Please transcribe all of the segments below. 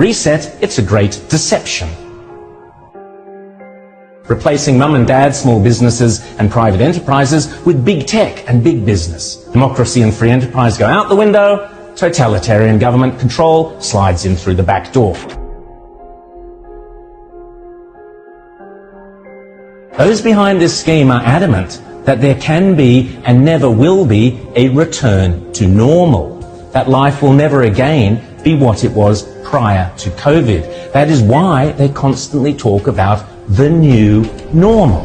Reset, it's a great deception. Replacing mum and dad small businesses and private enterprises with big tech and big business. Democracy and free enterprise go out the window, totalitarian government control slides in through the back door. Those behind this scheme are adamant that there can be and never will be a return to normal, that life will never again be what it was prior to COVID. That is why they constantly talk about the new normal.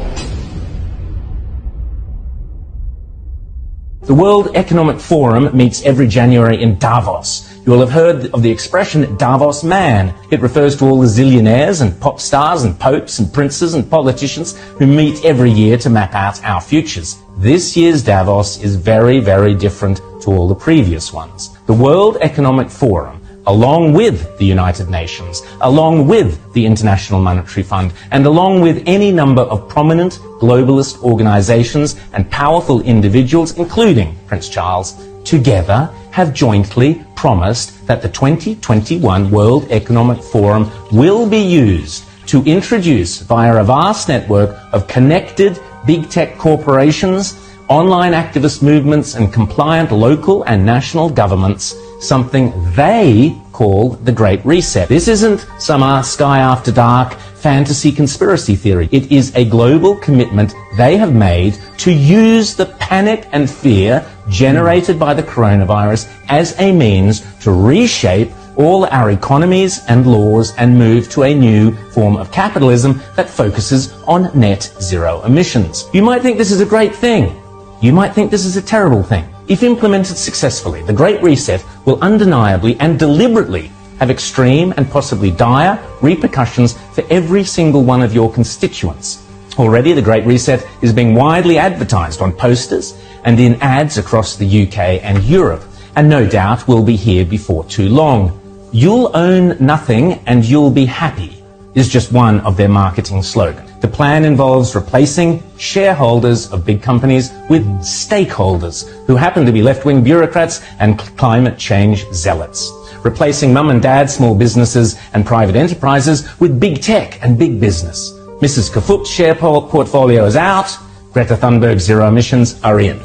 The World Economic Forum meets every January in Davos. You will have heard of the expression Davos man. It refers to all the zillionaires and pop stars and popes and princes and politicians who meet every year to map out our futures. This year's Davos is very, very different to all the previous ones. The World Economic Forum, along with the United Nations, along with the International Monetary Fund, and along with any number of prominent globalist organizations and powerful individuals, including Prince Charles, together have jointly promised that the 2021 World Economic Forum will be used to introduce, via a vast network of connected big tech corporations, online activist movements, and compliant local and national governments, something they call the Great Reset. This isn't some sky after dark fantasy conspiracy theory. It is a global commitment they have made to use the panic and fear generated by the coronavirus as a means to reshape all our economies and laws and move to a new form of capitalism that focuses on net zero emissions. You might think this is a great thing. You might think this is a terrible thing. If implemented successfully, the Great Reset will undeniably and deliberately have extreme and possibly dire repercussions for every single one of your constituents. Already, the Great Reset is being widely advertised on posters and in ads across the UK and Europe, and no doubt will be here before too long. You'll own nothing and you'll be happy is just one of their marketing slogans. The plan involves replacing shareholders of big companies with stakeholders who happen to be left-wing bureaucrats and climate change zealots. Replacing mum and dad small businesses and private enterprises with big tech and big business. Mrs. Kafut's share portfolio is out. Greta Thunberg's zero emissions are in.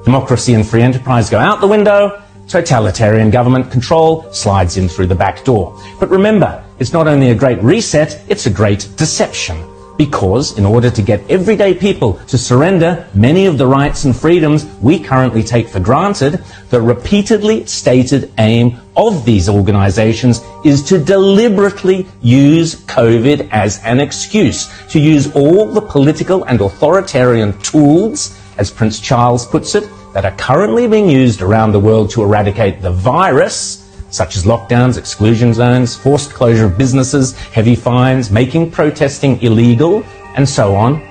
Democracy and free enterprise go out the window. Totalitarian government control slides in through the back door. But remember, it's not only a great reset, it's a great deception. Because in order to get everyday people to surrender many of the rights and freedoms we currently take for granted, the repeatedly stated aim of these organizations is to deliberately use COVID as an excuse, to use all the political and authoritarian tools, as Prince Charles puts it, that are currently being used around the world to eradicate the virus, such as lockdowns, exclusion zones, forced closure of businesses, heavy fines, making protesting illegal, and so on,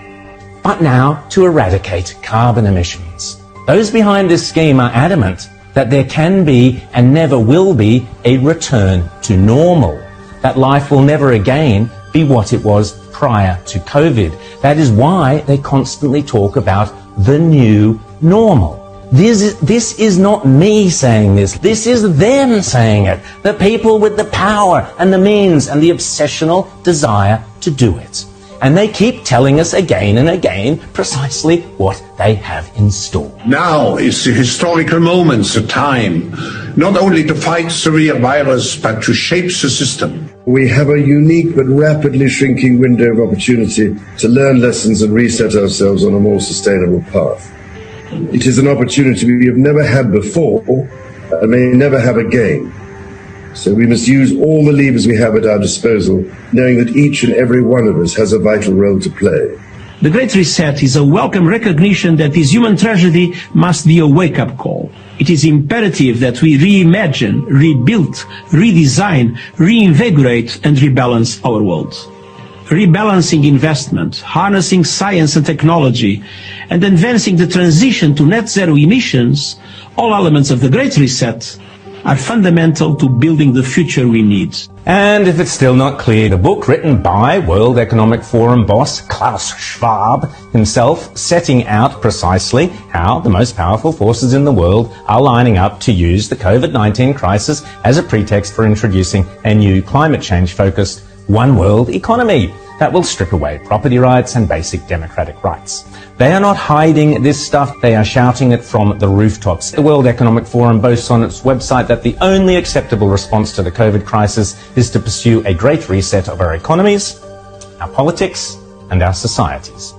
but now to eradicate carbon emissions. Those behind this scheme are adamant that there can be and never will be a return to normal, that life will never again be what it was prior to COVID. That is why they constantly talk about the new normal. This is not me saying this. This is them saying it. The people with the power and the means and the obsessional desire to do it. And they keep telling us again and again precisely what they have in store. Now is the historical moment, the time, not only to fight the real virus, but to shape the system. We have a unique but rapidly shrinking window of opportunity to learn lessons and reset ourselves on a more sustainable path. It is an opportunity we have never had before and may never have again. So we must use all the levers we have at our disposal, knowing that each and every one of us has a vital role to play. The Great Reset is a welcome recognition that this human tragedy must be a wake-up call. It is imperative that we reimagine, rebuild, redesign, reinvigorate and rebalance our world. Rebalancing investment, harnessing science and technology, and advancing the transition to net zero emissions, all elements of the Great Reset, are fundamental to building the future we need. And if it's still not clear, the book written by World Economic Forum boss Klaus Schwab himself, setting out precisely how the most powerful forces in the world are lining up to use the COVID-19 crisis as a pretext for introducing a new climate change-focused one world economy that will strip away property rights and basic democratic rights. They are not hiding this stuff, they are shouting it from the rooftops. The World Economic Forum boasts on its website that the only acceptable response to the COVID crisis is to pursue a great reset of our economies, our politics, and our societies.